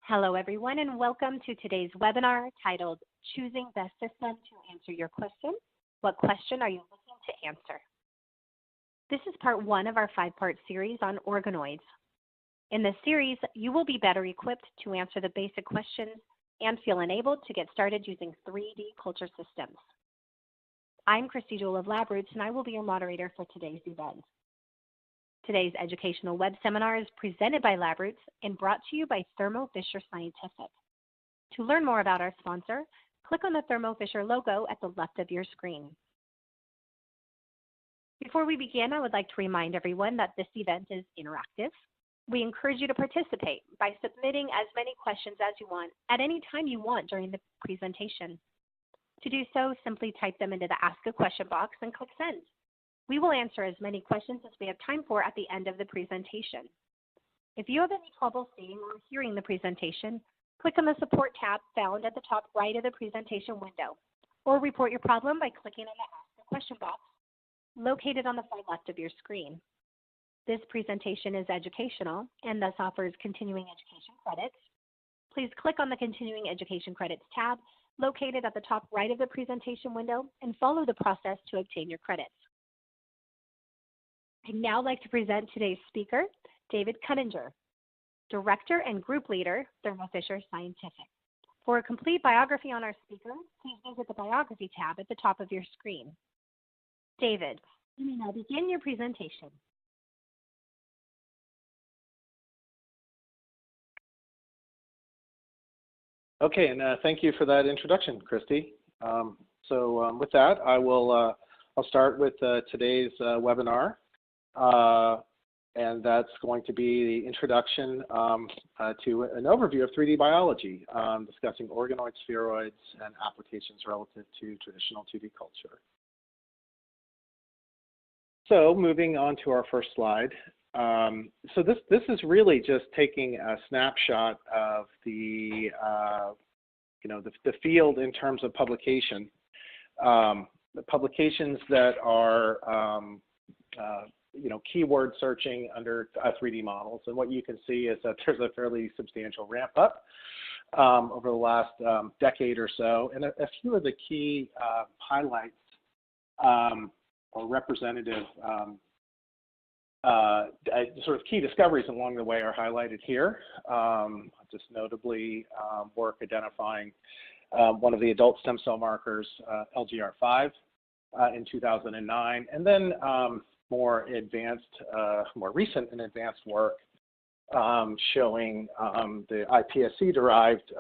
Hello, everyone, and welcome to today's webinar titled Choosing the System to Answer Your Question. What question are you looking to answer? This is part one of our five-part series on organoids. In this series, you will be better equipped to answer the basic questions and feel enabled to get started using 3D culture systems. I'm Christy Jewell of LabRoots, and I will be your moderator for today's event. Today's educational web seminar is presented by LabRoots and brought to you by Thermo Fisher Scientific. To learn more about our sponsor, click on the Thermo Fisher logo at the left of your screen. Before we begin, I would like to remind everyone that this event is interactive. We encourage you to participate by submitting as many questions as you want at any time you want during the presentation. To do so, simply type them into the Ask a Question box and click Send. We will answer as many questions as we have time for at the end of the presentation. If you have any trouble seeing or hearing the presentation, click on the Support tab found at the top right of the presentation window, or report your problem by clicking on the Ask a Question box located on the far left of your screen. This presentation is educational and thus offers continuing education credits. Please click on the Continuing Education Credits tab located at the top right of the presentation window and follow the process to obtain your credits. I'd now like to present today's speaker, David Kuninger, Director and Group Leader, Thermo Fisher Scientific. For a complete biography on our speaker, please visit the Biography tab at the top of your screen. David, you may now begin your presentation. Okay, and thank you for that introduction, Christy. With that, I'll start with today's webinar. And that's going to be the introduction to an overview of 3D biology, discussing organoids, spheroids, and applications relative to traditional 2D culture. So moving on to our first slide. So this is really just taking a snapshot of the the field in terms of publication. The publications that are keyword searching under 3D models. And what you can see is that there's a fairly substantial ramp up over the last decade or so. And a few of the key highlights or representative sort of key discoveries along the way are highlighted here. Just notably work identifying one of the adult stem cell markers, LGR5, in 2009. And then more recent and advanced work showing the iPSC-derived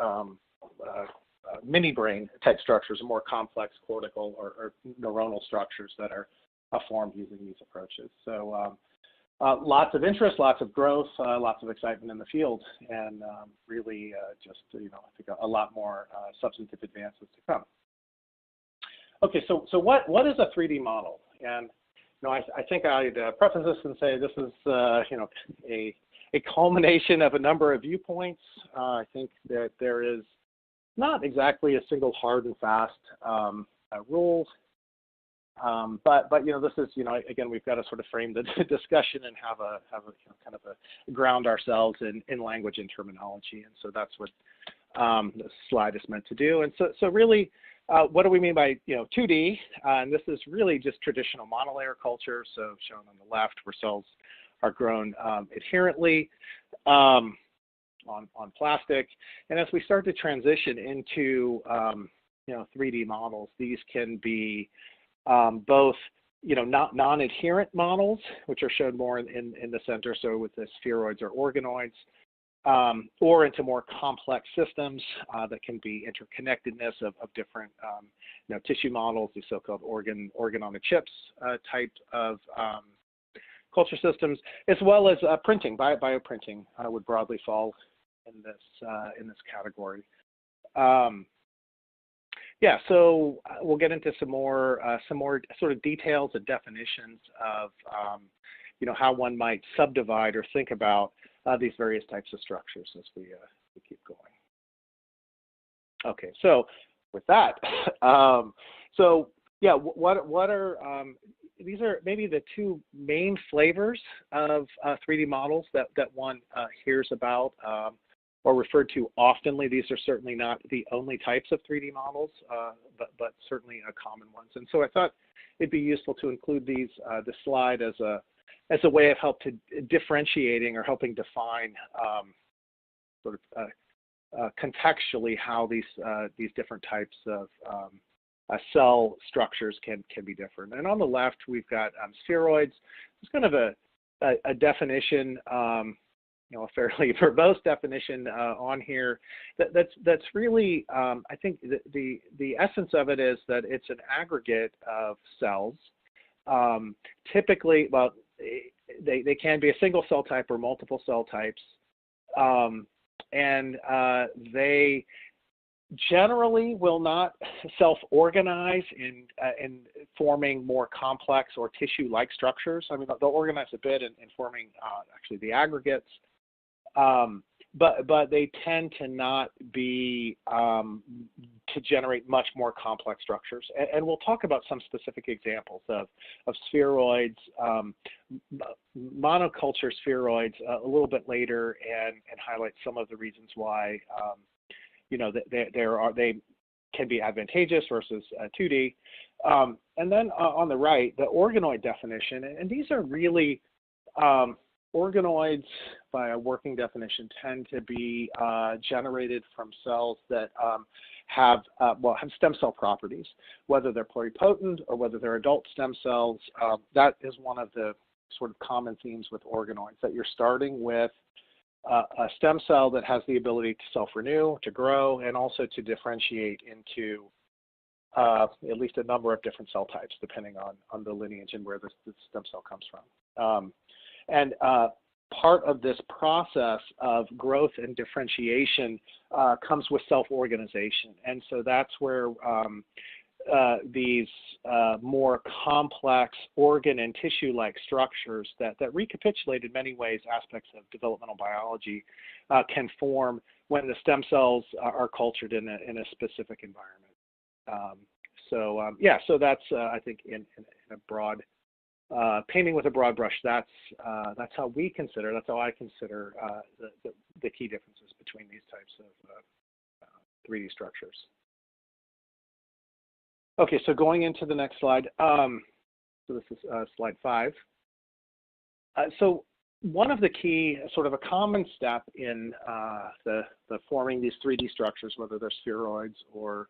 mini-brain type structures, more complex cortical or neuronal structures that are formed using these approaches. So lots of interest, lots of growth, lots of excitement in the field, and really just, I think a lot more substantive advances to come. Okay, so what is a 3D model? And I think I'd preface this and say this is, a culmination of a number of viewpoints. I think that there is not exactly a single hard and fast rule, but this is, again, we've got to sort of frame the discussion and have a kind of a ground ourselves in language and terminology, and so that's what this slide is meant to do. And so really, what do we mean by 2D? And this is really just traditional monolayer culture. So shown on the left, where cells are grown adherently on plastic. And as we start to transition into 3D models, these can be both non-adherent models, which are shown more in the center. So with the spheroids or organoids. Or into more complex systems that can be interconnectedness of different tissue models, the so-called organ-on-a-chips type of culture systems, as well as printing. Bioprinting would broadly fall in this category. Yeah, so we'll get into some more sort of details and definitions of how one might subdivide or think about these various types of structures as we keep going. Okay, so with that, so yeah, what are these are maybe the two main flavors of 3D models that one hears about referred to oftenly. These are certainly not the only types of 3D models, but certainly common ones. And so I thought it'd be useful to include these this slide as a way of help to differentiating or helping define sort of contextually how these different types of cell structures can be different. And on the left, we've got spheroids. It's kind of a definition, a fairly verbose definition on here. That's really, I think the essence of it is that it's an aggregate of cells. Typically, well, they can be a single cell type or multiple cell types, and they generally will not self-organize in forming more complex or tissue-like structures. I mean, they'll organize a bit in forming actually the aggregates, but they tend to not be to generate much more complex structures. And we'll talk about some specific examples of spheroids, monoculture spheroids a little bit later, and highlight some of the reasons why they can be advantageous versus 2D. And then on the right, the organoid definition, and these are really organoids, by a working definition, tend to be generated from cells that have stem cell properties, whether they're pluripotent or whether they're adult stem cells. That is one of the sort of common themes with organoids, that you're starting with a stem cell that has the ability to self-renew, to grow, and also to differentiate into at least a number of different cell types, depending on the lineage and where the stem cell comes from. And part of this process of growth and differentiation comes with self-organization. And so that's where these more complex organ and tissue-like structures that recapitulate in many ways aspects of developmental biology can form when the stem cells are cultured in a specific environment. So that's I think in a broad painting with a broad brush. That's how we consider. That's how I consider the key differences between these types of 3D structures. Okay, so going into the next slide. So this is slide 5. So one of the key, sort of a common step in the forming these 3D structures, whether they're spheroids or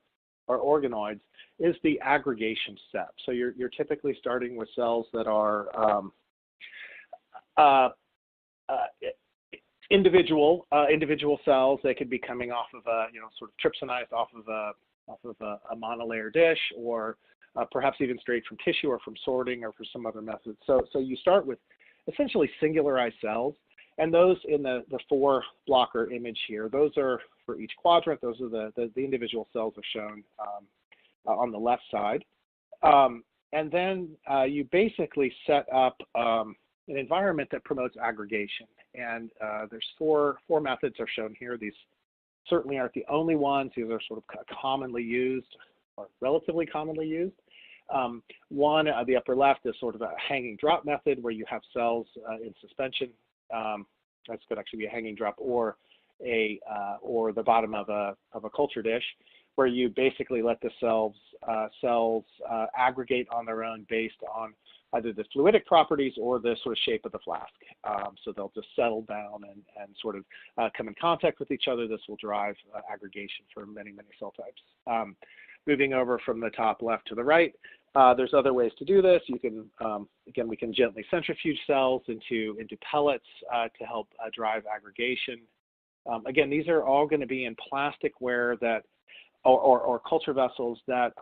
organoids, is the aggregation step. So you're typically starting with cells that are individual cells. They could be coming off of a sort of trypsinized off of a monolayer dish, or perhaps even straight from tissue or from sorting or for some other method. So you start with essentially singularized cells, and those in the 4 blocker image here, those are for each quadrant. Those are the individual cells are shown on the left side. And then you basically set up an environment that promotes aggregation. And there's four methods are shown here. These certainly aren't the only ones. These are sort of commonly used, or relatively commonly used. One, the upper left, is sort of a hanging drop method, where you have cells in suspension. That could actually be a hanging drop, or the bottom of a culture dish, where you basically let the cells aggregate on their own based on either the fluidic properties or the sort of shape of the flask. So they'll just settle down and sort of come in contact with each other. This will drive aggregation for many, many cell types. Moving over from the top left to the right, there's other ways to do this. You can, again, we can gently centrifuge cells into pellets to help drive aggregation. Again, these are all going to be in plasticware that, or culture vessels that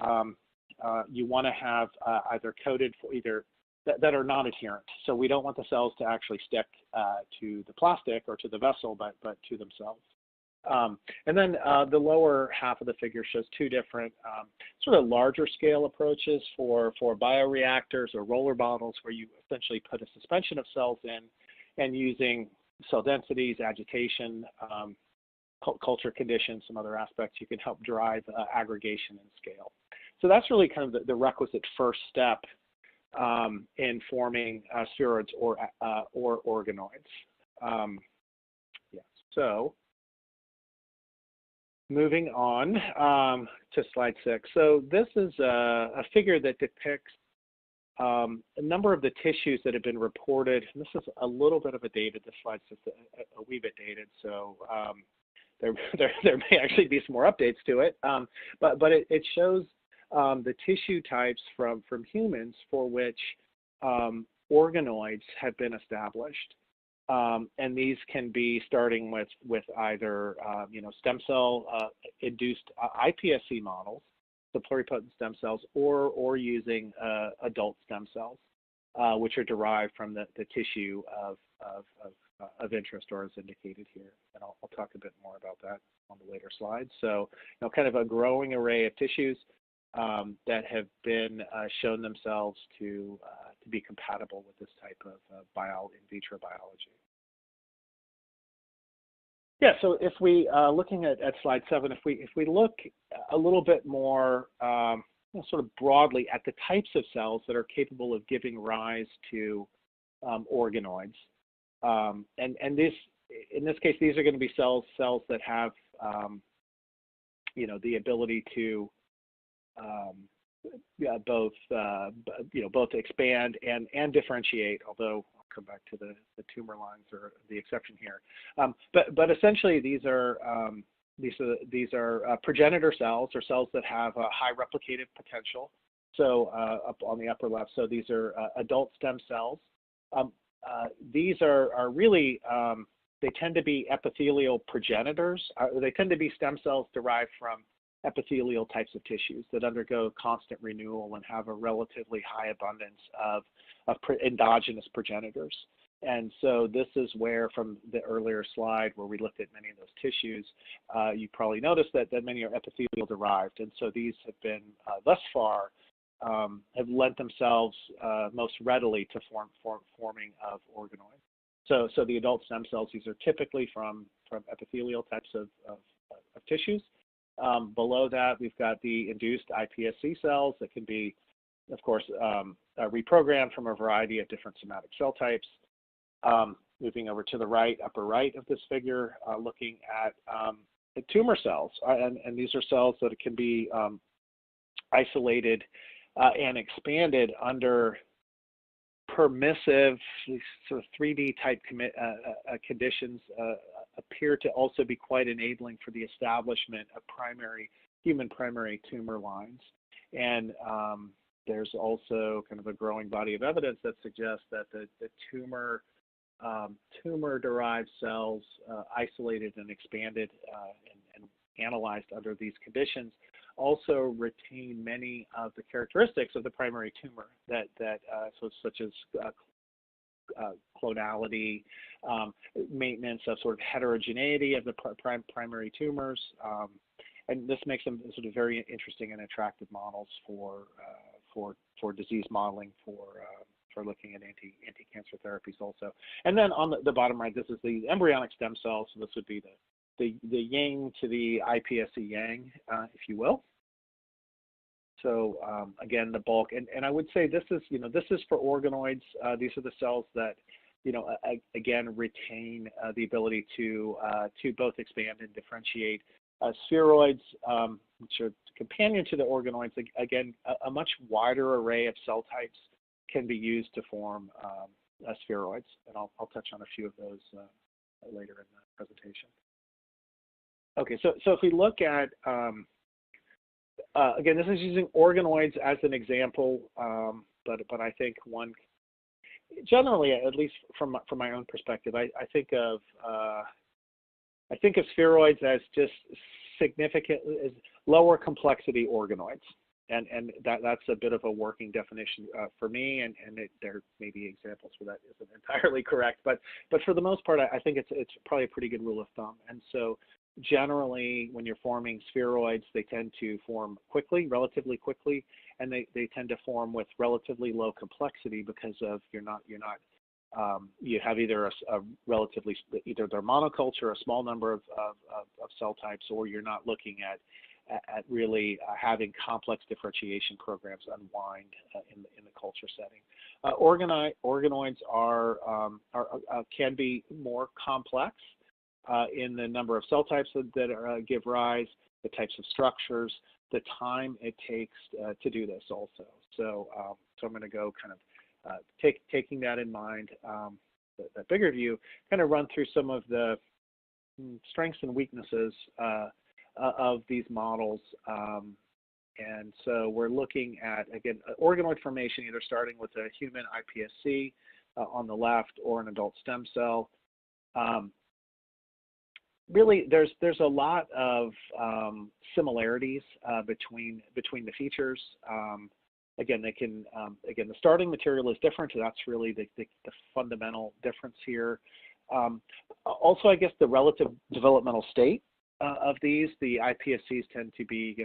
you want to have either coated for that are non-adherent. So we don't want the cells to actually stick to the plastic or to the vessel, but to themselves. And then the lower half of the figure shows 2 different sort of larger scale approaches for bioreactors or roller bottles, where you essentially put a suspension of cells in, and using cell densities, agitation, culture conditions, some other aspects, you can help drive aggregation and scale. So that's really kind of the requisite first step in forming spheroids or organoids. So moving on to slide 6. So this is a figure that depicts a number of the tissues that have been reported. And this is a little bit of a dated. This slide's just a wee bit dated, so there may actually be some more updates to it. But it shows the tissue types from humans for which organoids have been established. And these can be starting with either stem cell induced iPSC models, the pluripotent stem cells, or using adult stem cells, which are derived from the tissue of interest, or as indicated here. And I'll talk a bit more about that on the later slides. So, kind of a growing array of tissues that have been shown themselves to be compatible with this type of in vitro biology. Yeah, so if we, looking at slide 7, if we look a little bit more sort of broadly at the types of cells that are capable of giving rise to organoids, and this, in this case, these are going to be cells that have, the ability to both expand and differentiate, although I'll come back to the tumor lines or the exception here. But essentially these are progenitor cells, or cells that have a high replicative potential. So up on the upper left, so these are adult stem cells. These are really, they tend to be epithelial progenitors. They tend to be stem cells derived from epithelial types of tissues that undergo constant renewal and have a relatively high abundance of endogenous progenitors. And so this is where, from the earlier slide where we looked at many of those tissues, you probably noticed that many are epithelial derived. And so these have been, thus far, have lent themselves most readily to forming of organoids. So the adult stem cells, these are typically from epithelial types of tissues. Below that, we've got the induced iPSC cells that can be, of course, reprogrammed from a variety of different somatic cell types. Moving over to the right, upper right of this figure, looking at the tumor cells. And these are cells that can be isolated and expanded under permissive, sort of 3D type conditions, appear to also be quite enabling for the establishment of human primary tumor lines. And there's also kind of a growing body of evidence that suggests that the tumor-derived cells isolated and expanded and analyzed under these conditions also retain many of the characteristics of the primary tumor, such as clonality, maintenance of sort of heterogeneity of the primary tumors, and this makes them sort of very interesting and attractive models for disease modeling, for looking at anti-cancer therapies also. And then on the bottom right, this is the embryonic stem cells. So this would be the yang to the iPSC yang, if you will. So again, the bulk, and I would say this is for organoids. These are the cells that again retain the ability to both expand and differentiate. Spheroids, which are companion to the organoids, again a much wider array of cell types can be used to form spheroids, and I'll touch on a few of those later in the presentation. Okay, so if we look at again, this is using organoids as an example, but I think one generally, at least from my own perspective, I think of spheroids as just significantly as lower complexity organoids, and that's a bit of a working definition for me, and there may be examples where that isn't entirely correct, but for the most part, I think it's probably a pretty good rule of thumb. And so generally, when you're forming spheroids, they tend to form quickly, relatively quickly, and they tend to form with relatively low complexity because of you have either either they're monoculture, a small number of cell types, or you're not looking at really having complex differentiation programs unwind in the culture setting. Organoids can be more complex. in the number of cell types that give rise, the types of structures, the time it takes to do this also. So, so I'm going to go kind of taking that in mind, that bigger view, kind of run through some of the strengths and weaknesses of these models. And so we're looking at, again, organoid formation, either starting with a human iPSC on the left or an adult stem cell. Really, there's a lot of similarities between the features. Again, they can again, the starting material is different. So that's really the fundamental difference here. Also, I guess the relative developmental state of these, the iPSCs tend to be,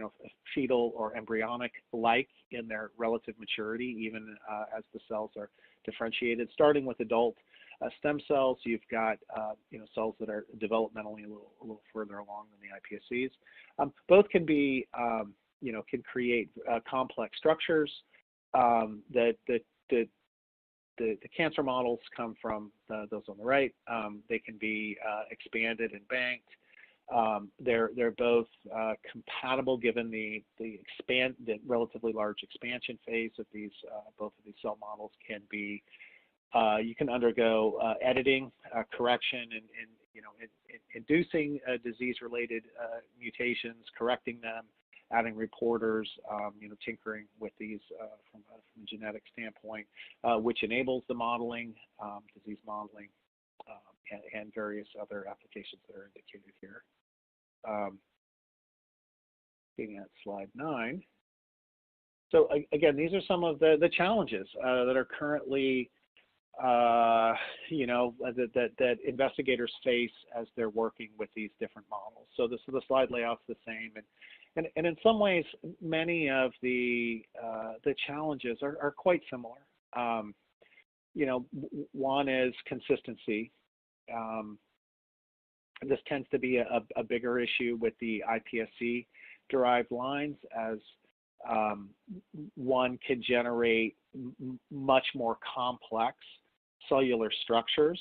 fetal or embryonic-like in their relative maturity, even as the cells are differentiated. Starting with adult stem cells, you've got cells that are developmentally a little further along than the iPSCs. Both can be, can create complex structures. The cancer models come from those on the right. They can be expanded and banked. They're both compatible given the relatively large expansion phase of these. Both of these cell models can be. You can undergo editing, correction, and inducing disease-related mutations, correcting them, adding reporters, tinkering with these from a genetic standpoint, which enables the modeling, disease modeling, and various other applications that are indicated here. Looking at slide 9. So again, these are some of the challenges that are currently, that investigators face as they're working with these different models. So the slide layout's the same, and in some ways, many of the challenges are quite similar. One is consistency. This tends to be a bigger issue with the iPSC-derived lines, as one can generate much more complex cellular structures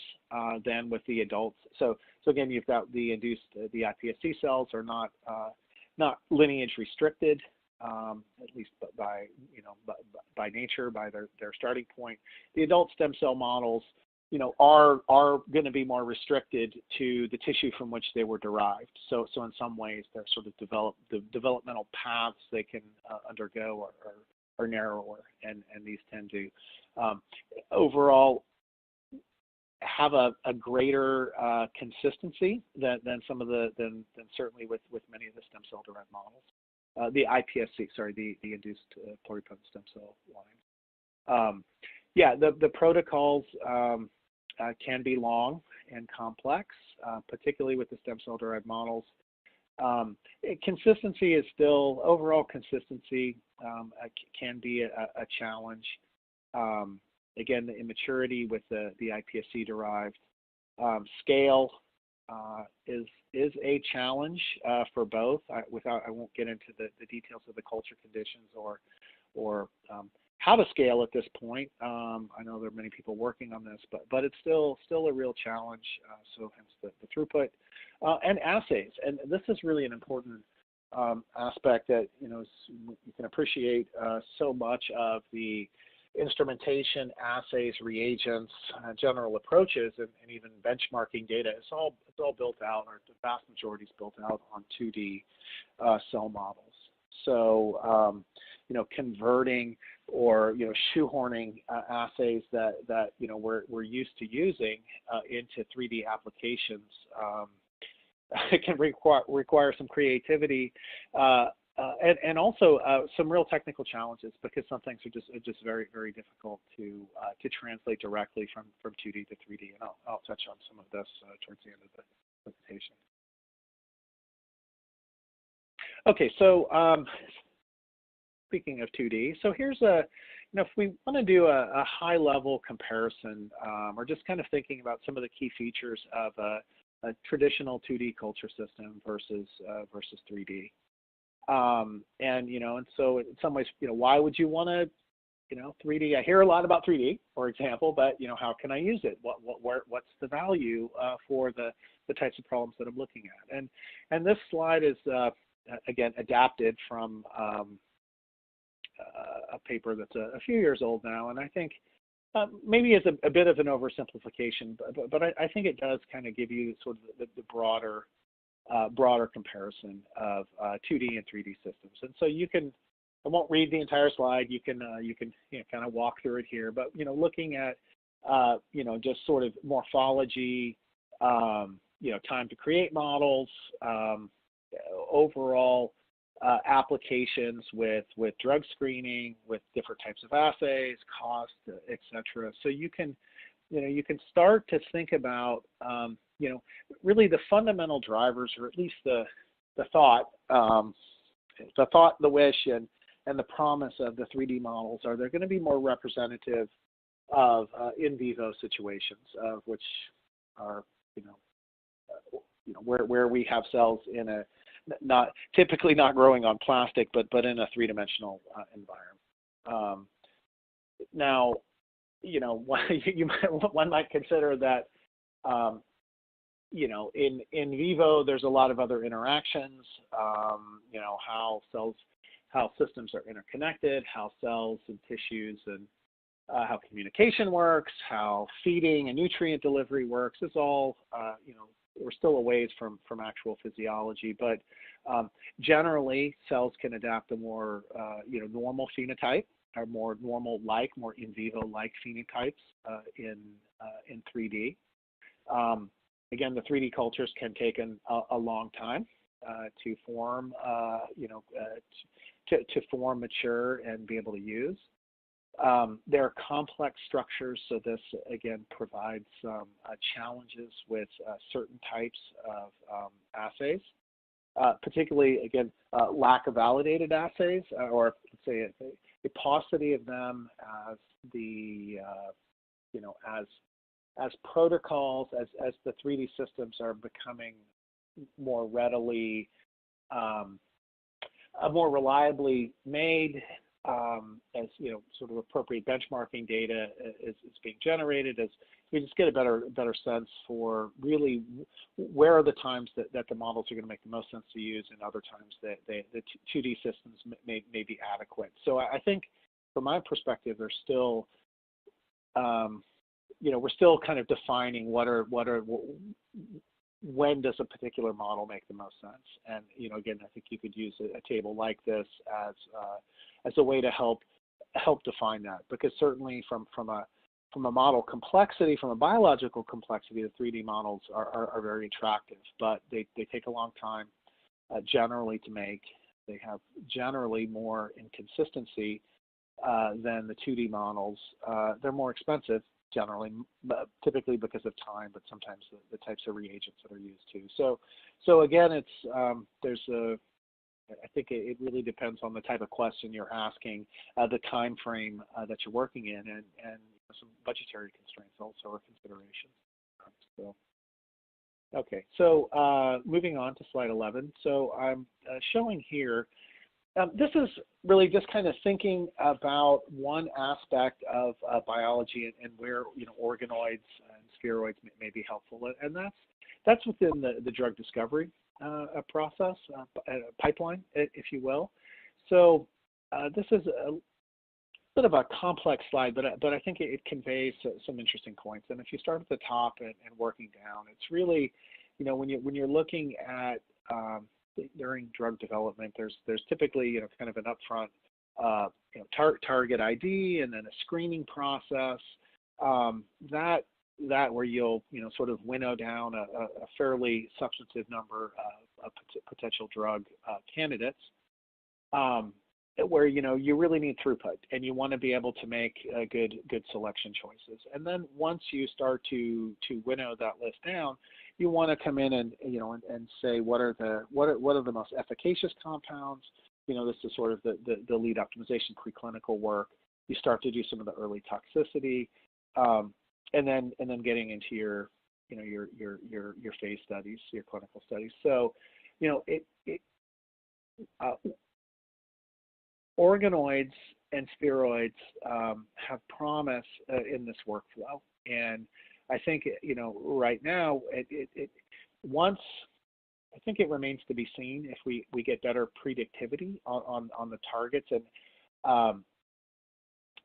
than with the adults. So again, you've got the iPSC cells are not lineage restricted, at least by nature, by their starting point. The adult stem cell models, are going to be more restricted to the tissue from which they were derived. So in some ways, they're sort of the developmental paths they can undergo are narrower, and these tend to overall have a greater consistency than some of than certainly with many of the stem cell derived models. The iPSC, sorry, the induced pluripotent stem cell lines. The protocols can be long and complex, particularly with the stem cell derived models. Consistency is still, overall consistency can be a challenge. Again, the immaturity with the iPSC derived. Scale is a challenge for both. I won't get into the details of the culture conditions or how to scale at this point. I know there are many people working on this, but it's still a real challenge. So hence the throughput and assays. And this is really an important aspect that you can appreciate so much of the instrumentation, assays, reagents, general approaches, and even benchmarking data. It's all built out, or the vast majority is built out on 2D cell models. So converting or shoehorning assays that we're used to using into 3D applications it can require some creativity and also some real technical challenges, because some things are just very, very difficult to translate directly from 2D to 3D, and I'll touch on some of this towards the end of the presentation. Okay, so speaking of 2D, so here's if we want to do a high-level comparison, or just kind of thinking about some of the key features of a traditional 2D culture system versus 3D. And so in some ways, why would you want to 3D. I hear a lot about 3D, for example, but how can I use it? What's the value for the types of problems that I'm looking at? And this slide is again adapted from a paper that's a few years old now, and I think maybe it's a bit of an oversimplification, but I think it does kind of give you sort of the broader comparison of 2D and 3D systems. And so I won't read the entire slide. You can kind of walk through it here, but looking at just sort of morphology, time to create models, overall applications with drug screening, with different types of assays, cost, etc. So you can start to think about really the fundamental drivers, or at least the thought, the wish, and the promise of the 3D models. Are they going to be more representative of in vivo situations, of which are where we have cells in a typically not growing on plastic, but in a three-dimensional environment. Now, one might consider that in vivo there's a lot of other interactions. How systems are interconnected, how cells and tissues and how communication works, how feeding and nutrient delivery works is all, we're still a ways from actual physiology, but generally cells can adapt a more, normal phenotype, or more normal-like, more in vivo-like phenotypes in 3D. Again, the 3D cultures can take a long time to form, to form, mature, and be able to use. There are complex structures, so this again provides some challenges with certain types of assays, particularly again lack of validated assays, or let's say a paucity of them as the as protocols, as the 3D systems are becoming more readily, more reliably made, as sort of appropriate benchmarking data is being generated, as we just get a better sense for really where are the times that the models are going to make the most sense to use, and other times that the 2D systems may be adequate. So I think from my perspective, there's still we're still kind of defining when does a particular model make the most sense. And again, I think you could use a table like this as a way to help define that, because certainly from a model complexity, from a biological complexity, the 3D models are very attractive, but they take a long time generally to make. They have generally more inconsistency than the 2D models. They're more expensive generally, typically because of time, but sometimes the types of reagents that are used too. So again, it's I think it really depends on the type of question you're asking, the time frame that you're working in, and some budgetary constraints also are considerations. So, okay, so moving on to slide 11. So I'm showing here, this is really just kind of thinking about one aspect of biology and where organoids and spheroids may be helpful, and that's within the drug discovery process, pipeline, if you will. So this is a bit of a complex slide, but I think it conveys some interesting points. And if you start at the top and working down, it's really, when you're looking at during drug development, there's typically kind of an upfront target ID, and then a screening process that where you'll sort of winnow down a fairly substantive number of potential drug candidates, where you really need throughput, and you want to be able to make good selection choices. And then once you start to winnow that list down, you want to come in and say what are the most efficacious compounds. This is sort of the lead optimization preclinical work. You start to do some of the early toxicity, and then getting into your phase studies, your clinical studies. So organoids and spheroids have promise in this workflow. And I think, right now, once, I think it remains to be seen if we get better predictivity on the targets, and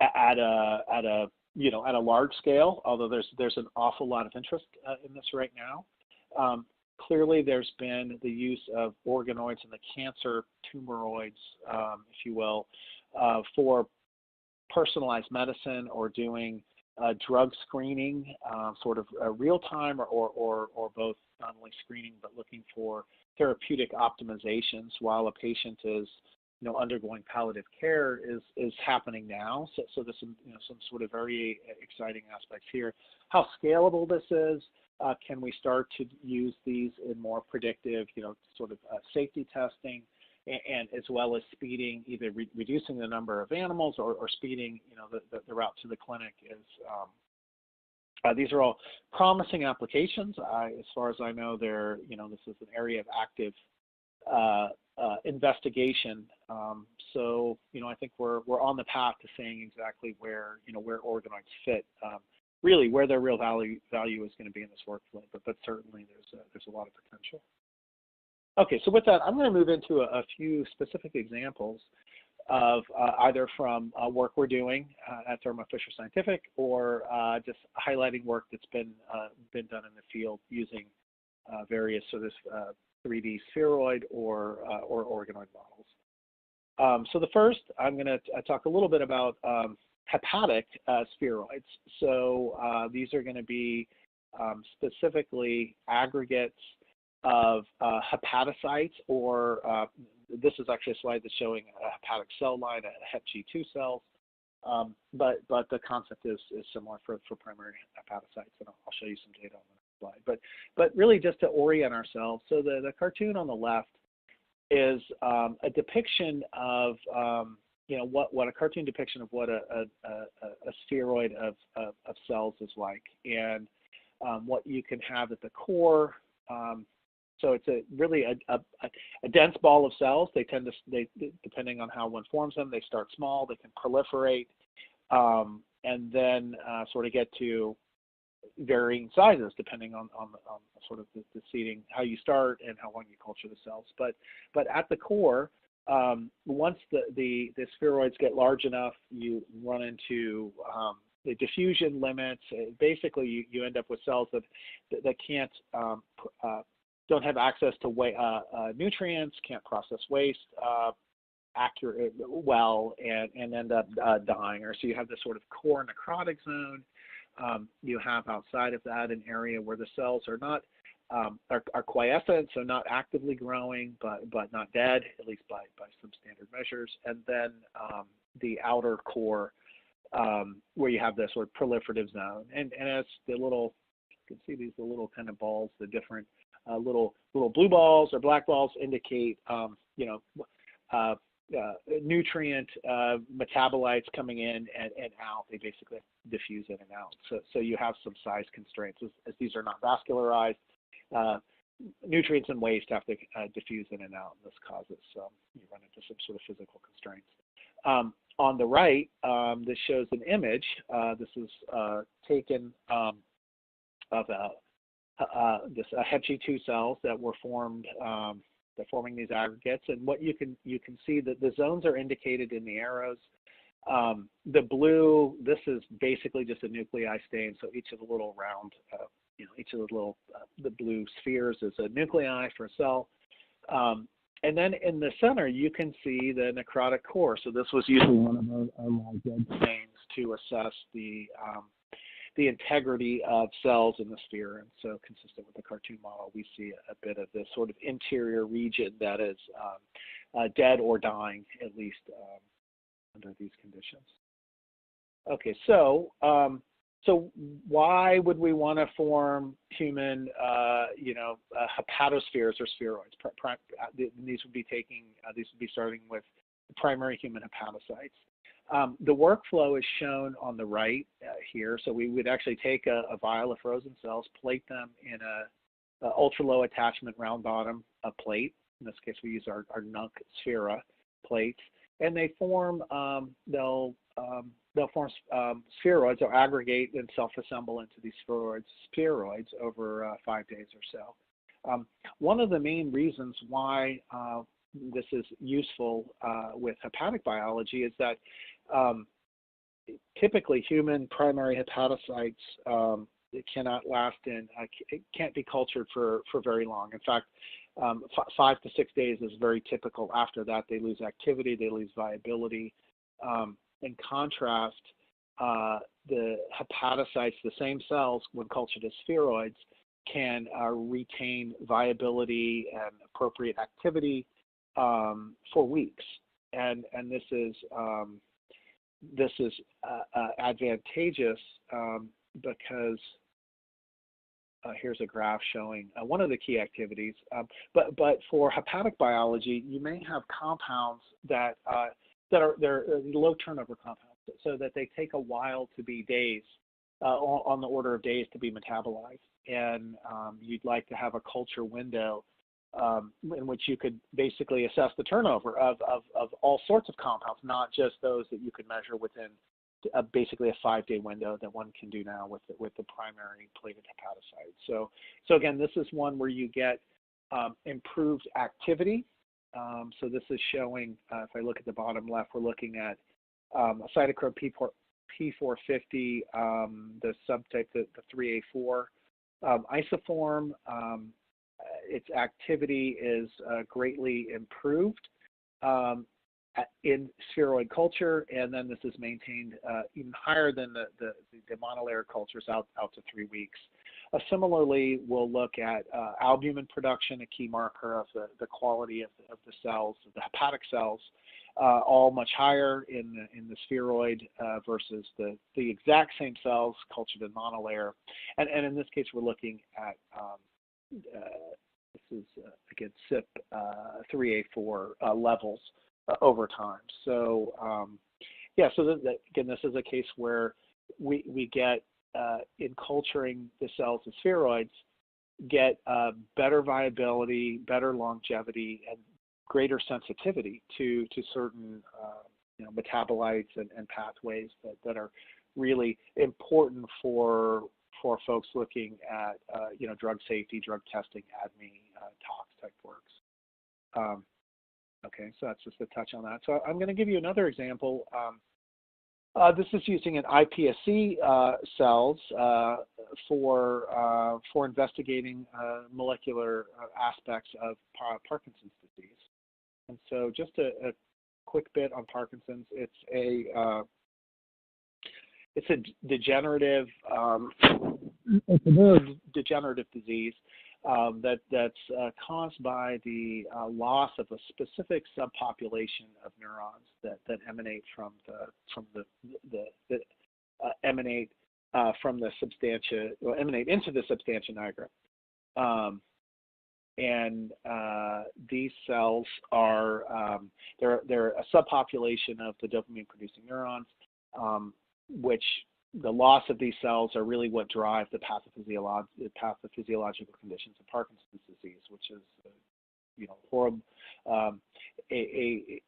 at a large scale, although there's an awful lot of interest in this right now. Clearly, there's been the use of organoids in the cancer tumoroids, if you will, for personalized medicine or doing drug screening, sort of real time or both, not only screening but looking for therapeutic optimizations while a patient is undergoing palliative care is happening now. So there's some sort of very exciting aspects here. How scalable this is. Can we start to use these in more predictive, sort of safety testing, and as well as speeding, either reducing the number of animals or speeding, the route to the clinic? These are all promising applications. As far as I know, this is an area of active investigation. So I think we're on the path to saying exactly where organoids fit. Really, where their real value is going to be in this workflow, but certainly there's a lot of potential. Okay, so with that, I'm going to move into a few specific examples of either from work we're doing at Thermo Fisher Scientific, or just highlighting work that's been done in the field using various sort of 3D spheroid or organoid models. So the first, I'm going to talk a little bit about hepatic spheroids. So these are going to be specifically aggregates of hepatocytes, or this is actually a slide that's showing a hepatic cell line, a HepG2 cells, but the concept is similar for primary hepatocytes, and I'll show you some data on the next slide. But really just to orient ourselves, so the cartoon on the left is a depiction of what a cartoon depiction of what a spheroid of cells is like, and what you can have at the core. So it's really a dense ball of cells. They depending on how one forms them, they start small, they can proliferate, and then sort of get to varying sizes depending on sort of the seeding, how you start and how long you culture the cells. But at the core, once the spheroids get large enough, you run into the diffusion limits. Basically, you end up with cells that can't don't have access to nutrients, can't process waste well, and end up dying. Or so you have this sort of core necrotic zone. You have outside of that an area where the cells are not are quiescent, so not actively growing, but not dead, at least by some standard measures. And then the outer core, where you have this sort of proliferative zone. And as the little, you can see these little kind of balls, the different little blue balls or black balls indicate nutrient metabolites coming in and out. They basically diffuse in and out. So you have some size constraints as these are not vascularized. Nutrients and waste have to diffuse in and out, and this causes you run into some sort of physical constraints. On the right, this shows an image. This is taken of this HepG2 cells that were formed, that forming these aggregates. And what you can see that the zones are indicated in the arrows. The blue, this is basically just a nuclei stain. So each of the little round, each of the little the blue spheres is a nuclei for a cell. And then in the center, you can see the necrotic core. So this was using one of our live dead stains to assess the integrity of cells in the sphere. And so consistent with the cartoon model, we see a bit of this sort of interior region that is dead or dying, at least under these conditions. Okay, so why would we want to form human, hepatospheres or spheroids? These would be starting with primary human hepatocytes. The workflow is shown on the right here. So we would actually take a vial of frozen cells, plate them in a ultra low attachment round bottom plate. In this case, we use our NUNC Sphera plates, and they form, they'll form spheroids or aggregate and self-assemble into these spheroids over 5 days or so. One of the main reasons why this is useful with hepatic biology is that typically human primary hepatocytes it cannot last it can't be cultured for very long. In fact, 5 to 6 days is very typical. After that, they lose activity, they lose viability. In contrast, the hepatocytes, the same cells, when cultured as spheroids, can retain viability and appropriate activity for weeks. And this is advantageous because here's a graph showing one of the key activities. But for hepatic biology, you may have compounds that they're low turnover compounds, so that they take a while to be days, on the order of days to be metabolized. And you'd like to have a culture window in which you could basically assess the turnover of all sorts of compounds, not just those that you could measure within basically a 5-day window that one can do now with the primary plated hepatocytes. So again, this is one where you get improved activity. So this is showing, if I look at the bottom left, we're looking at a cytochrome P450, the subtype, the 3A4 isoform. Its activity is greatly improved in spheroid culture, and then this is maintained even higher than the monolayer cultures out to 3 weeks. Similarly, we'll look at albumin production, a key marker of the quality of the cells, the hepatic cells, all much higher in the spheroid versus the exact same cells cultured in monolayer. And in this case, we're looking at this is again CYP 3A4 levels over time. So so again, this is a case where we get in culturing the cells as spheroids, get better viability, better longevity, and greater sensitivity to certain metabolites and pathways that are really important for folks looking at drug safety, drug testing, ADME, tox type works. Okay, so that's just a touch on that. So I'm going to give you another example. This is using an iPSC cells for investigating molecular aspects of Parkinson's disease. And so just a quick bit on Parkinson's. It's a degenerative it's a neurodegenerative disease that's caused by the loss of a specific subpopulation of neurons that emanate from the substantia, or emanate into the substantia nigra. And these cells are they're a subpopulation of the dopamine-producing neurons, which the loss of these cells are really what drive the pathophysiological conditions of Parkinson's disease, which is horrible, a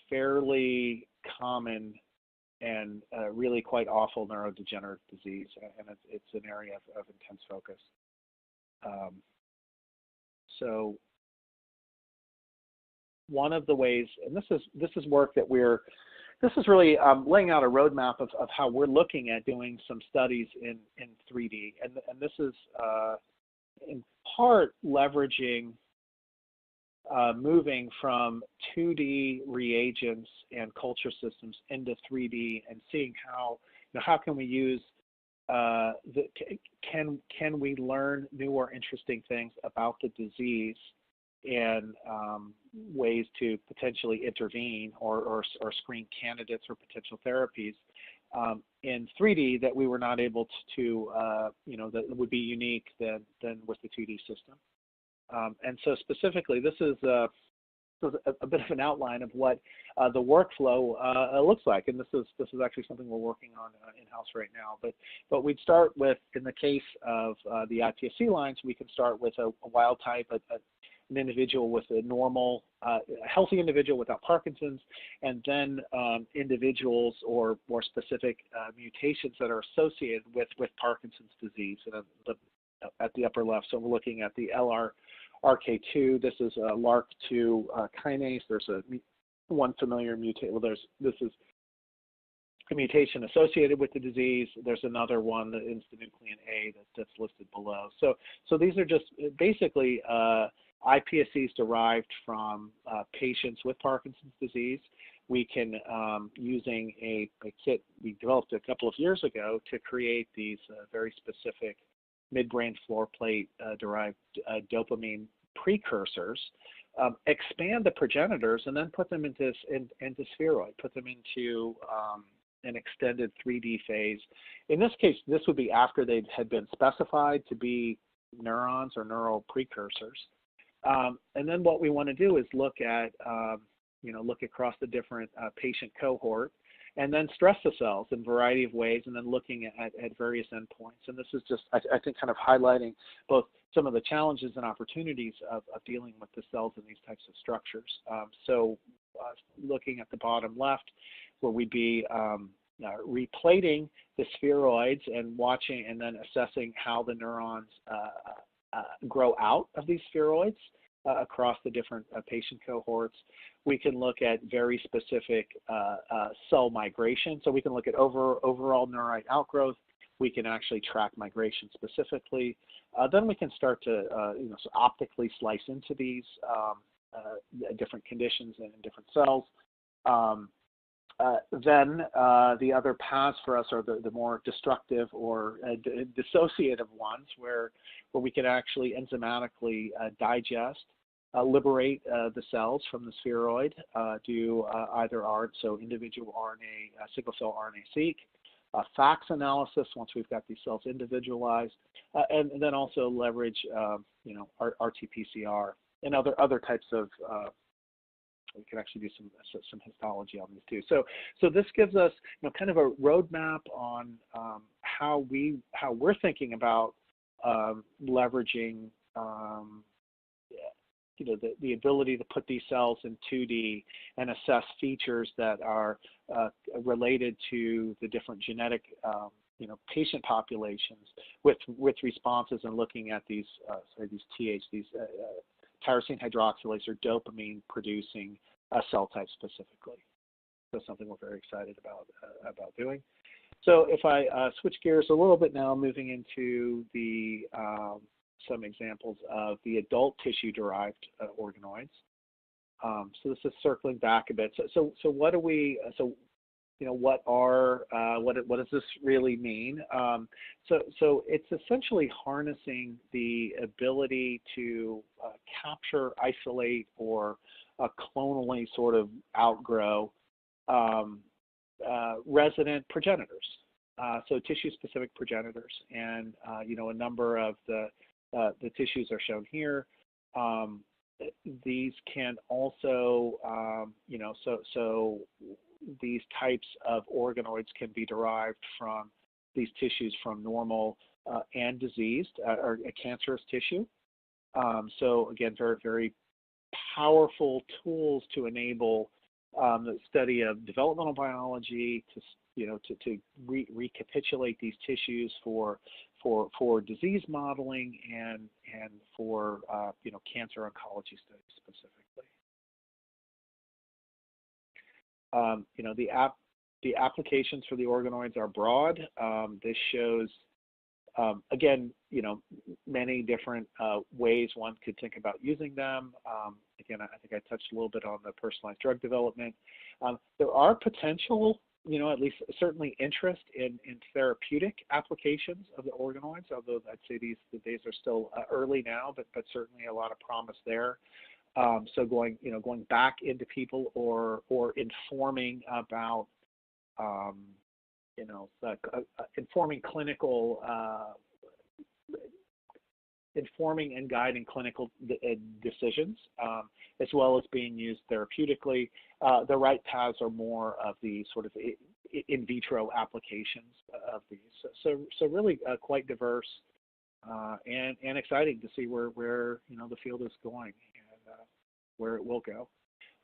fairly common and really quite awful neurodegenerative disease, and it's an area of intense focus. So one of the ways, and this is work that this is really laying out a roadmap of how we're looking at doing some studies in 3D, and this is in part leveraging moving from 2D reagents and culture systems into 3D and seeing how can we use can we learn new or interesting things about the disease and ways to potentially intervene or screen candidates for potential therapies in 3D that we were not able to that would be unique than with the 2D system. And so specifically, this is a bit of an outline of what the workflow looks like, and this is actually something we're working on in-house right now. But we'd start with, in the case of the iPSC lines, we can start with a wild type, an individual with a normal, healthy individual without Parkinson's, and then individuals or more specific mutations that are associated with Parkinson's disease. And at the upper left, so we're looking at the LRRK2. This is a LRRK2 kinase. There's one familiar mutation. Well, this is a mutation associated with the disease. There's another one, the instinuclein A, that's listed below. So these are just basically iPSCs derived from patients with Parkinson's disease. We can, using a kit we developed a couple of years ago to create these very specific midbrain floor plate derived dopamine precursors, expand the progenitors and then put them into spheroid, put them into an extended 3D phase. In this case, this would be after they had been specified to be neurons or neural precursors. And then what we want to do is look at, look across the different patient cohort, and then stress the cells in a variety of ways, and then looking at various endpoints. And this is just, I think, kind of highlighting both some of the challenges and opportunities of dealing with the cells in these types of structures. Looking at the bottom left, where we'd be replating the spheroids and watching and then assessing how the neurons grow out of these spheroids across the different patient cohorts. We can look at very specific cell migration. So we can look at overall neurite outgrowth. We can actually track migration specifically. Then we can start to so optically slice into these different conditions and different cells. Then the other paths for us are the more destructive or dissociative ones, where we can actually enzymatically digest, liberate the cells from the spheroid, do either individual RNA, single cell RNA-seq, FACS analysis once we've got these cells individualized, and then also leverage RT-PCR and other types of we can actually do some histology on these too. So this gives us kind of a roadmap on how we're thinking about leveraging the ability to put these cells in 2D and assess features that are related to the different genetic patient populations with responses, and looking at these tyrosine hydroxylase or dopamine producing cell types specifically. So something we're very excited about doing. So if I switch gears a little bit now, moving into the some examples of the adult tissue-derived organoids. So this is circling back a bit. So what do we? What does this really mean? So it's essentially harnessing the ability to capture, isolate, or clonally sort of outgrow resident progenitors. So tissue-specific progenitors, and a number of the tissues are shown here. These can also, so these types of organoids can be derived from these tissues from normal and diseased or cancerous tissue. So again, very, very powerful tools to enable the study of developmental biology, to recapitulate these tissues for disease modeling and for cancer oncology studies specifically. The applications for the organoids are broad. This shows, again, many different ways one could think about using them. Again, I think I touched a little bit on the personalized drug development. There are potential, at least certainly interest in therapeutic applications of the organoids, although I'd say the days are still early now, but certainly a lot of promise there. So going back into people or informing about, informing clinical, informing and guiding clinical decisions, as well as being used therapeutically. The right paths are more of the sort of in vitro applications of these. So really quite diverse and exciting to see where the field is going. where it will go.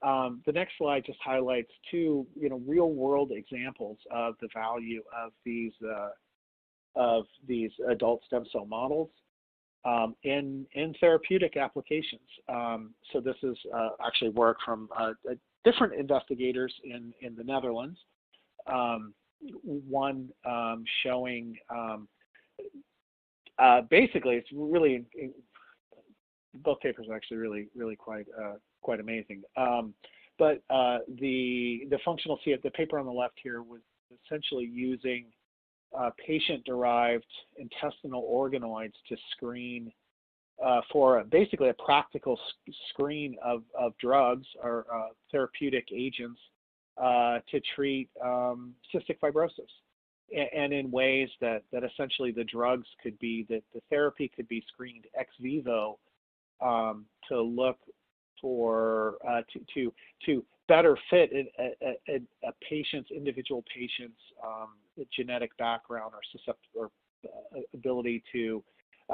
The next slide just highlights two, real-world examples of the value of these adult stem cell models in therapeutic applications. So this is actually work from different investigators in the Netherlands. One showing basically, it's really both papers are actually really quite amazing. But the functional the paper on the left here was essentially using patient-derived intestinal organoids to screen for basically a practical screen of drugs or therapeutic agents to treat cystic fibrosis, and in ways that essentially the drugs could be, that the therapy could be screened ex vivo to look for to better fit a patient's, individual patient's genetic background or ability to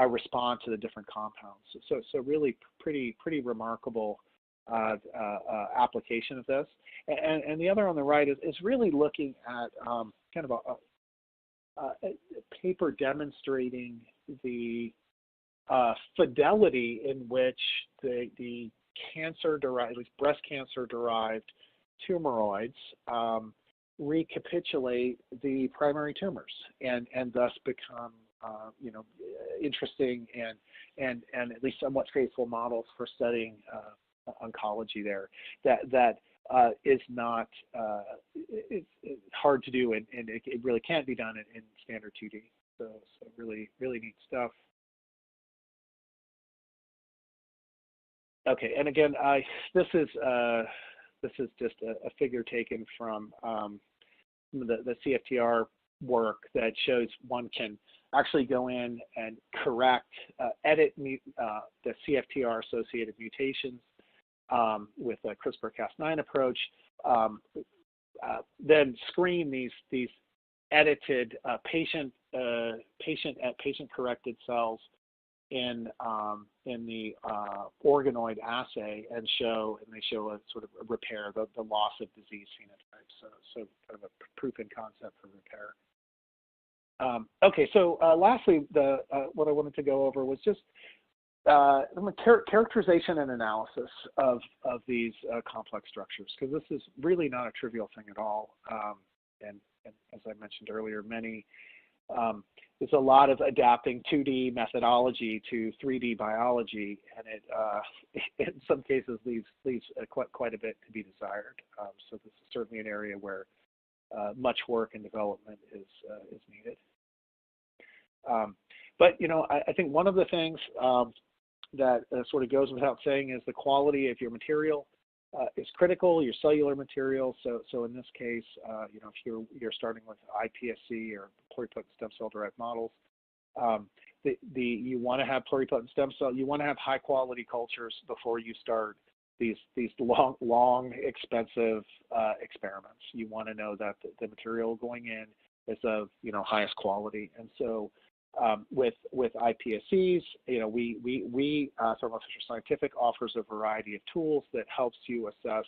respond to the different compounds. So really pretty remarkable application of this. And the other on the right is really looking at kind of a paper demonstrating the fidelity in which the cancer-derived, at least breast cancer-derived tumoroids recapitulate the primary tumors and thus become interesting and at least somewhat faithful models for studying oncology there. That is not it's hard to do, and it really can't be done in standard 2D. So really neat stuff. Okay, and again, this is just a figure taken from the CFTR work that shows one can actually go in and correct, edit the CFTR-associated mutations with a CRISPR-Cas9 approach, then screen these edited patient-corrected cells in the organoid assay, and they show a sort of a repair, the loss of disease phenotypes. So kind of a proof in concept for repair. Okay, so lastly, what I wanted to go over was just characterization and analysis of these complex structures, because this is really not a trivial thing at all. And as I mentioned earlier, there's a lot of adapting 2D methodology to 3D biology, and it in some cases leaves quite a bit to be desired. So this is certainly an area where much work and development is needed. But I think one of the things that sort of goes without saying is the quality of your material is critical. Your cellular material. So in this case, if you're starting with iPSC or pluripotent stem cell derived models, you want to have pluripotent stem cell. You want to have high quality cultures before you start these long expensive experiments. You want to know that the material going in is of highest quality. And so with iPSCs, we Thermo Fisher Scientific offers a variety of tools that helps you assess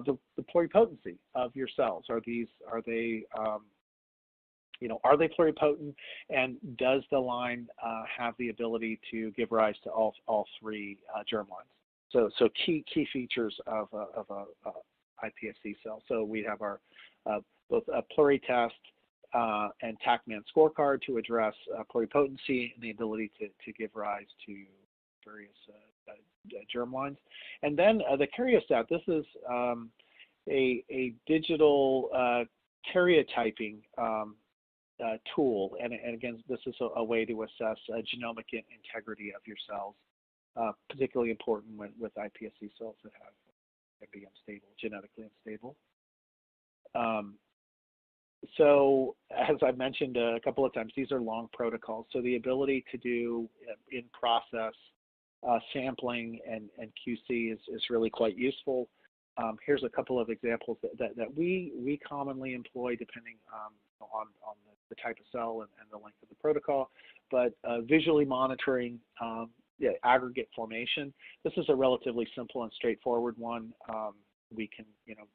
the pluripotency of your cells. Are they pluripotent, and does the line have the ability to give rise to all three germlines? So key features of a iPSC cell. So we have our both a pluritest and TACMAN scorecard to address pluripotency and the ability to give rise to various germlines. And then the karyostat. This is a digital karyotyping tool, and again, this is a way to assess genomic integrity of your cells, particularly important with iPSC cells that can be unstable, genetically unstable. So as I mentioned a couple of times, these are long protocols. So the ability to do in-process sampling and QC is really quite useful. Here's a couple of examples that we commonly employ depending on the type of cell and the length of the protocol. But visually monitoring aggregate formation. This is a relatively simple and straightforward one. We can,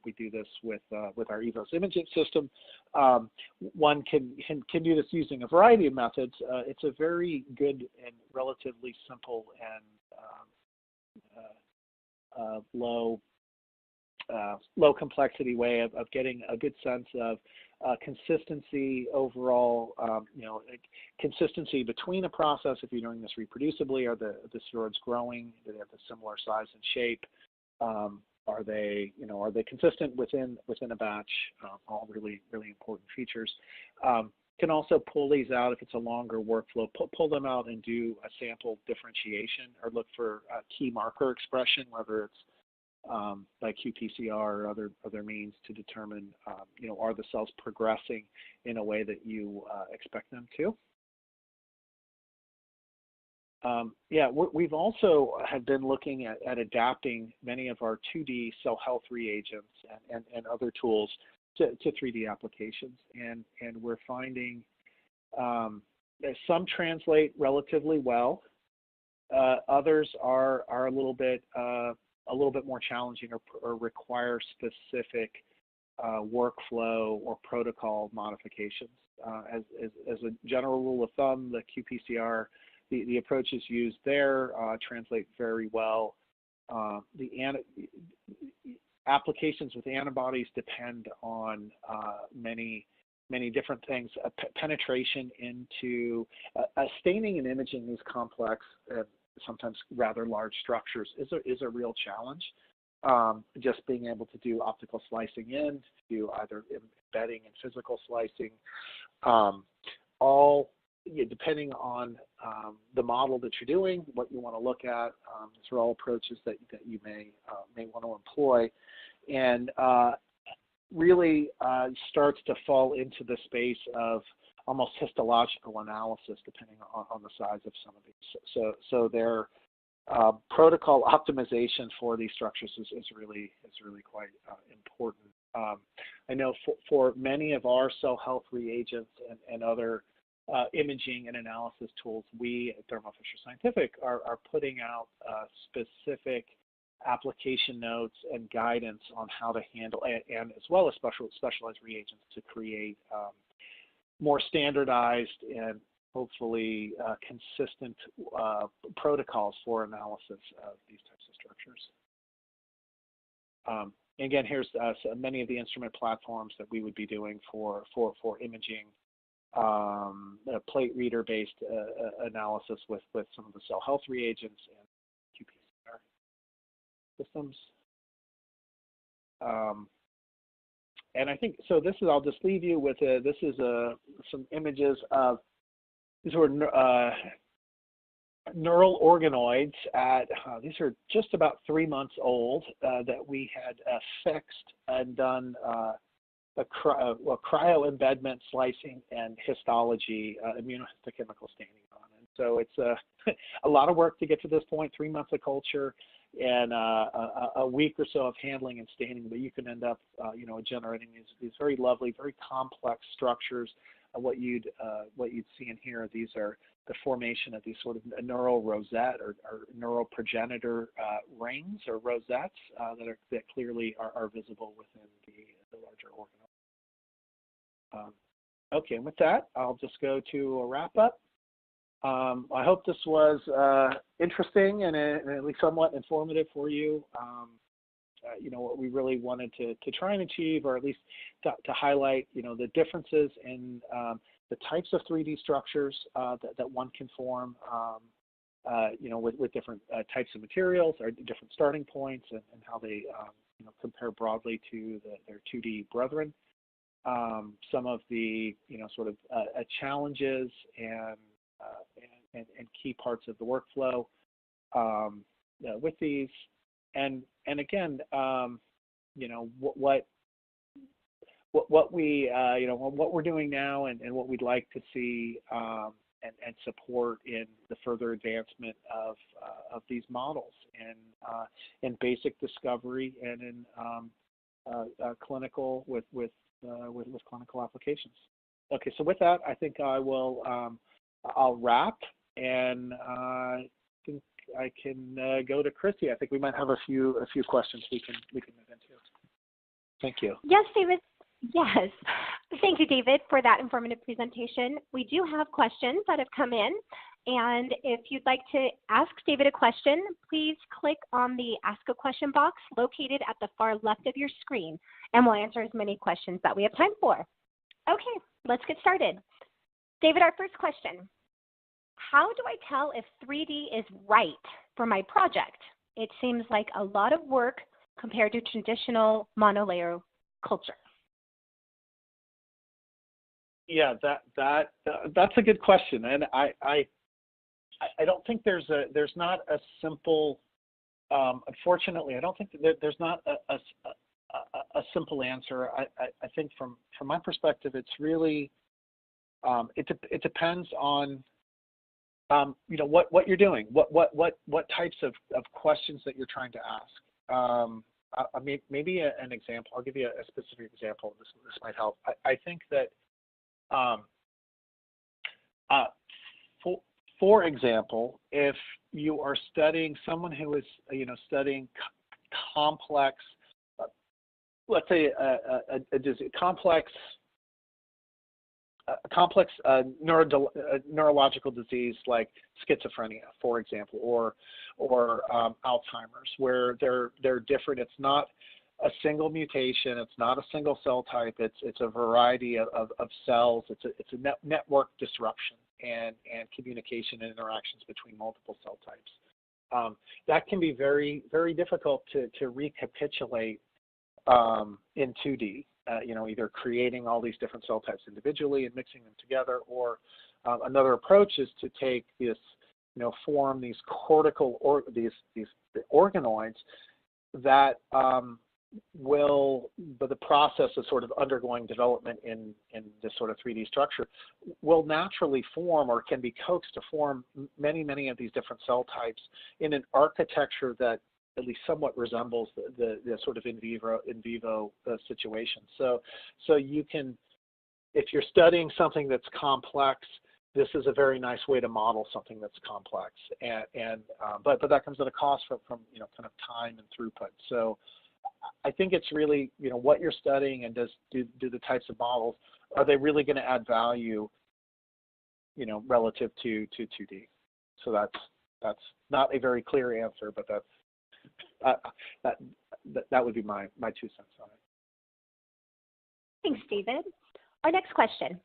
we do this with our EVOS imaging system. One can do this using a variety of methods. It's a very good and relatively simple and low complexity way of getting a good sense of consistency overall. Consistency between a process. If you're doing this reproducibly, are the spheroids growing? Do they have a similar size and shape? Are they consistent within a batch? All really important features. Can also pull these out if it's a longer workflow. Pull them out and do a sample differentiation or look for key marker expression, whether it's by qPCR or other means to determine, are the cells progressing in a way that you expect them to. We've also have been looking at adapting many of our 2D cell health reagents and other tools to 3D applications, and we're finding some translate relatively well. Others are a little bit more challenging or require specific workflow or protocol modifications. As a general rule of thumb, the qPCR, the approaches used there translate very well. The applications with antibodies depend on many different things. Penetration into staining and imaging these complex, sometimes rather large structures is a real challenge. Just being able to do optical slicing in, to do either embedding and physical slicing, all depending on the model that you're doing, what you want to look at. These are all approaches that you may want to employ, and really starts to fall into the space of almost histological analysis, depending on the size of some of these. So their protocol optimization for these structures is really quite important. I know for many of our cell health reagents and other imaging and analysis tools, we at Thermo Fisher Scientific are putting out specific application notes and guidance on how to handle, and as well as specialized reagents to create more standardized and hopefully consistent protocols for analysis of these types of structures. Again, here's many of the instrument platforms that we would be doing for imaging. Plate reader based analysis with some of the cell health reagents and qPCR systems. And I think so. This is, I'll just leave you with this is some images of these were neural organoids these are just about 3 months old that we had fixed and done cryo embedment, slicing, and histology, immunohistochemical staining on. And so it's a lot of work to get to this point, 3 months of culture and a week or so of handling and staining, but you can end up, generating these very lovely, very complex structures. What you'd see in here, these are the formation of these sort of a neural rosette or neural progenitor rings or rosettes that clearly are visible within the larger organoid. Okay, and with that, I'll just go to a wrap up. I hope this was interesting and at least somewhat informative for you. What we really wanted to try and achieve, or at least to highlight, the differences in the types of 3D structures that one can form, with different types of materials or different starting points, and how they compare broadly to their 2D brethren. Some of the sort of challenges and key parts of the workflow with these, and again, what we're doing now and what we'd like to see and support in the further advancement of these models in basic discovery and in clinical with clinical applications. Okay, so with that, I think I will I'll wrap and go to Christy. I think we might have a few questions we can move into. Thank you. Yes, David. Yes. Thank you, David, for that informative presentation. We do have questions that have come in. And if you'd like to ask David a question, please click on the Ask a Question box located at the far left of your screen, and we'll answer as many questions that we have time for. Okay, let's get started. David, our first question. How do I tell if 3D is right for my project? It seems like a lot of work compared to traditional monolayer culture. Yeah, that's a good question, and I don't think there's not a simple. Unfortunately, I don't think that there's not a simple answer. I think from my perspective, it's really it depends on what you're doing, what types of questions that you're trying to ask. Maybe an example. I'll give you a specific example. This might help. I think that for example, if you are studying someone who is studying complex, let's say a complex neurological disease like schizophrenia, for example, or Alzheimer's, where they're different. It's not a single mutation. It's not a single cell type. It's a variety of cells. It's a network disruption and communication and interactions between multiple cell types. That can be very, very difficult to recapitulate in 2D. Either creating all these different cell types individually and mixing them together, or another approach is to take this, form these cortical or these organoids that but the process of sort of undergoing development in this sort of 3D structure will naturally form or can be coaxed to form many of these different cell types in an architecture that at least somewhat resembles the sort of in vivo situation. So you can, if you're studying something that's complex, this is a very nice way to model something that's complex, but that comes at a cost from kind of time and throughput. So I think it's really what you're studying, and do the types of models, are they really going to add value relative to 2D? So that's not a very clear answer, but that would be my 2 cents on it. Thanks, David. Our next question.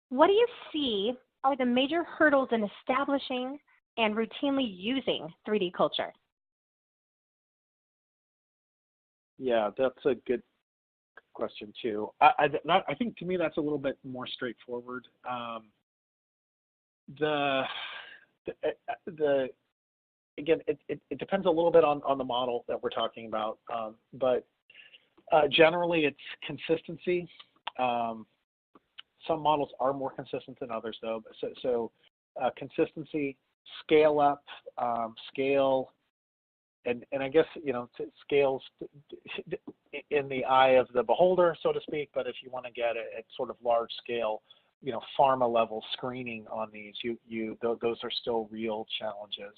What do you see are the major hurdles in establishing and routinely using 3D culture? Yeah, that's a good question too. I think to me that's a little bit more straightforward. Again, it depends a little bit on the model that we're talking about, but generally it's consistency. Some models are more consistent than others, though. So consistency, scale up, scale, and I guess scales in the eye of the beholder, so to speak. But if you want to get it at sort of large scale, pharma level screening on these, those are still real challenges.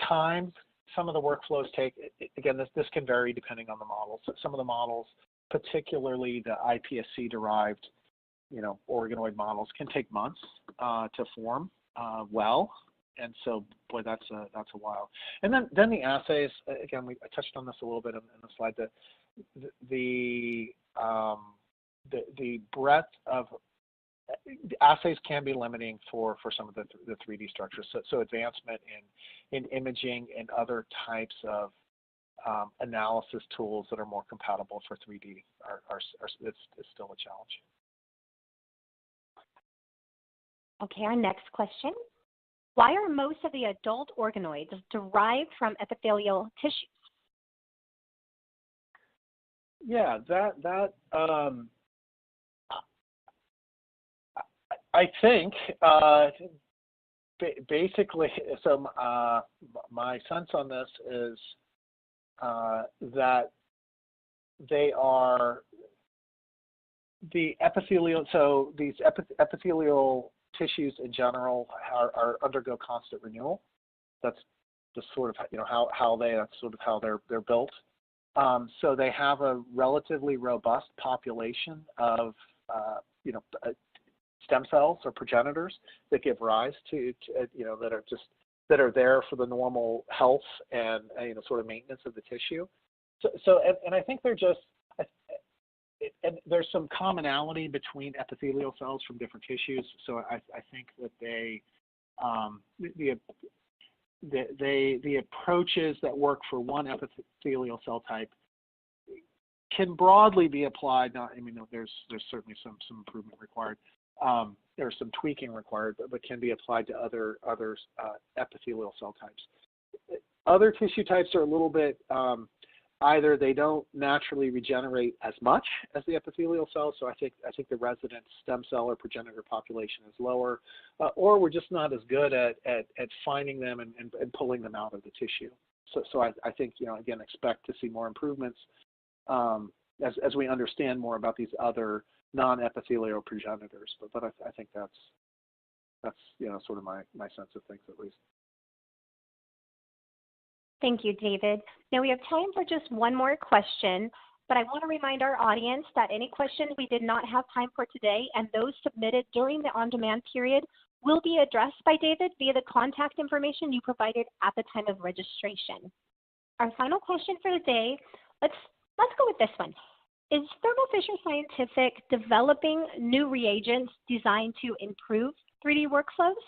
Time, some of the workflows take, again, this can vary depending on the model. So some of the models, particularly the iPSC-derived, organoid models, can take months to form well, and so boy, that's a while. And then the assays, again, I touched on this a little bit in the slide. The breadth of assays can be limiting for some of the 3D structures. So advancement in imaging and other types of analysis tools that are more compatible for 3D it's still a challenge. Okay, our next question. Why are most of the adult organoids derived from epithelial tissues? Yeah, I think basically, so my sense on this is that they are the epithelial, so these epithelial tissues in general undergo constant renewal. That's just sort of how they're built. So they have a relatively robust population of stem cells or progenitors that give rise to that are there for the normal health and sort of maintenance of the tissue. So I think they're just. And there's some commonality between epithelial cells from different tissues, so I think that the approaches that work for one epithelial cell type can broadly be applied. There's certainly some improvement required. There's some tweaking required, but can be applied to other epithelial cell types. Other tissue types are a little bit. Either they don't naturally regenerate as much as the epithelial cells, so I think the resident stem cell or progenitor population is lower, or we're just not as good at finding them and pulling them out of the tissue. So I think again expect to see more improvements as we understand more about these other non-epithelial progenitors. But I think that's sort of my sense of things at least. Thank you, David. Now we have time for just one more question, but I want to remind our audience that any questions we did not have time for today and those submitted during the on-demand period will be addressed by David via the contact information you provided at the time of registration. Our final question for the day, let's go with this one. Is Thermo Fisher Scientific developing new reagents designed to improve 3D workflows?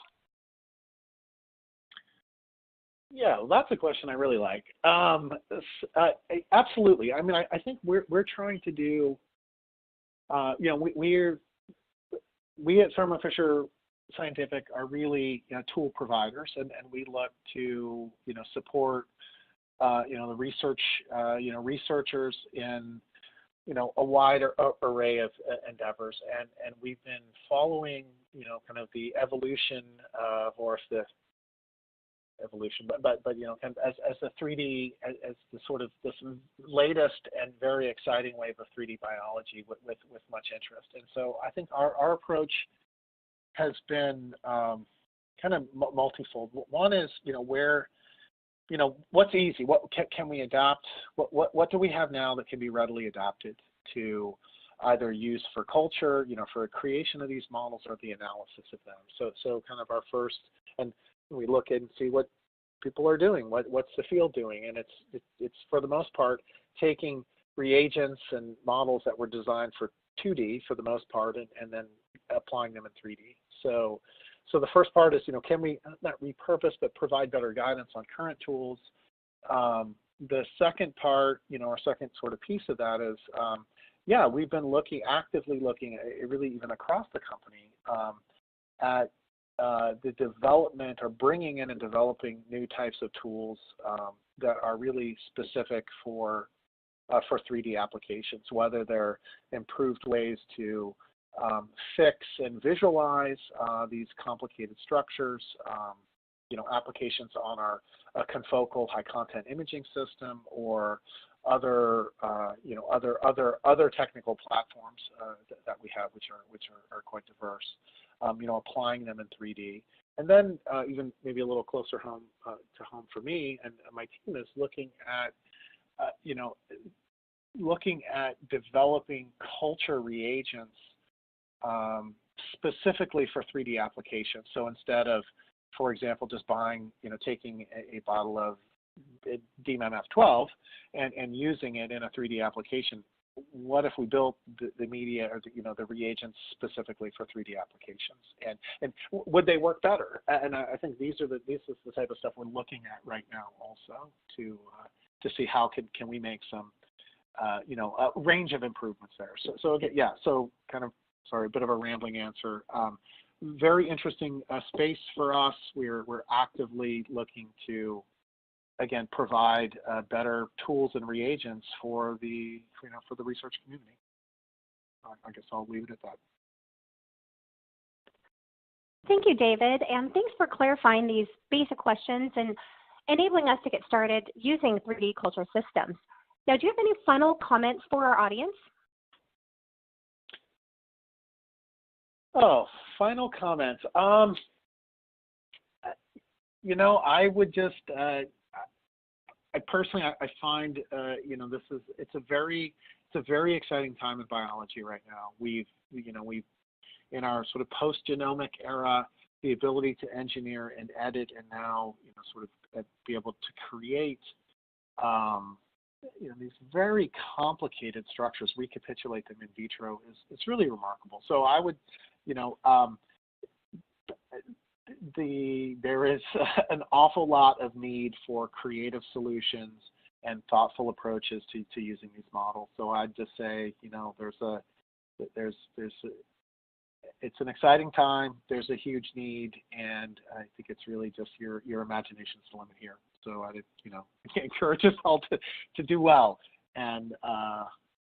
Yeah, well, that's a question I really like. Absolutely. I think we're trying to do. We at Thermo Fisher Scientific are really tool providers, and we look to support the research researchers in a wide array of endeavors, and we've been following kind of the evolution or the evolution, but kind of as the 3D as the sort of this latest and very exciting wave of 3D biology with much interest. And so I think our approach has been kind of multifold. One is where what's easy, what can we adopt, what do we have now that can be readily adapted to either use for culture, for creation of these models or the analysis of them. So kind of our first, and we look and see what people are doing, what's the field doing, and it's for the most part taking reagents and models that were designed for 2D for the most part, and then applying them in 3D. So the first part is can we not repurpose but provide better guidance on current tools. The second part, our second sort of piece of that is we've been actively looking really even across the company at the development or bringing in and developing new types of tools that are really specific for 3D applications, whether they're improved ways to fix and visualize these complicated structures, applications on our confocal high content imaging system or other technical platforms that we have, which are quite diverse. Applying them in 3D, and then even maybe a little closer home to home for me and my team is looking at developing culture reagents specifically for 3D applications. So instead of, for example, just taking a bottle of DMF-12 and using it in a 3D application, what if we built the media or the reagents specifically for 3D applications, and would they work better? And I think this is the type of stuff we're looking at right now also to see how can we make some a range of improvements there. So again, so kind of sorry, a bit of a rambling answer. Very interesting space for us. We're actively looking to again provide better tools and reagents for the research community. I guess I'll leave it at that. Thank you, David, and thanks for clarifying these basic questions and enabling us to get started using 3D culture systems. Now, do you have any final comments for our audience? Oh, final comments. You know, I would just, I personally, I find, you know, it's a very exciting time in biology right now. We've in our sort of post-genomic era, the ability to engineer and edit, and now, you know, sort of be able to create, you know, these very complicated structures, recapitulate them in vitro it's really remarkable. So I would, you know, there is an awful lot of need for creative solutions and thoughtful approaches to using these models. So I'd just say, you know, it's an exciting time. There's a huge need, and I think it's really just your imagination's the limit here. So I, you know, encourage us all to do well. And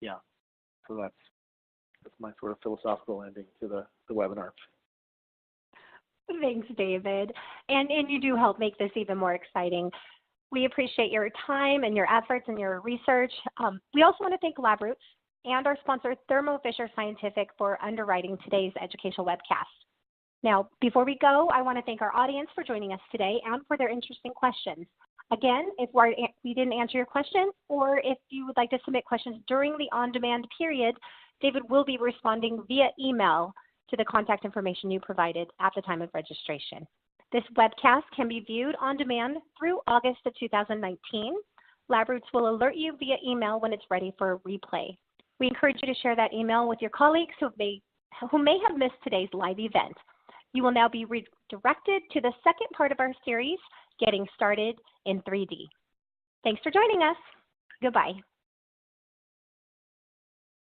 yeah, so that's my sort of philosophical ending to the webinar. Thanks, David. And you do help make this even more exciting. We appreciate your time and your efforts and your research. We also want to thank LabRoots and our sponsor, Thermo Fisher Scientific, for underwriting today's educational webcast. Now, before we go, I want to thank our audience for joining us today and for their interesting questions. Again, if we didn't answer your question, or if you would like to submit questions during the on-demand period, David will be responding via email to the contact information you provided at the time of registration. This webcast can be viewed on demand through August of 2019. LabRoots will alert you via email when it's ready for a replay. We encourage you to share that email with your colleagues who may have missed today's live event. You will now be redirected to the second part of our series, Getting Started in 3D. Thanks for joining us. Goodbye.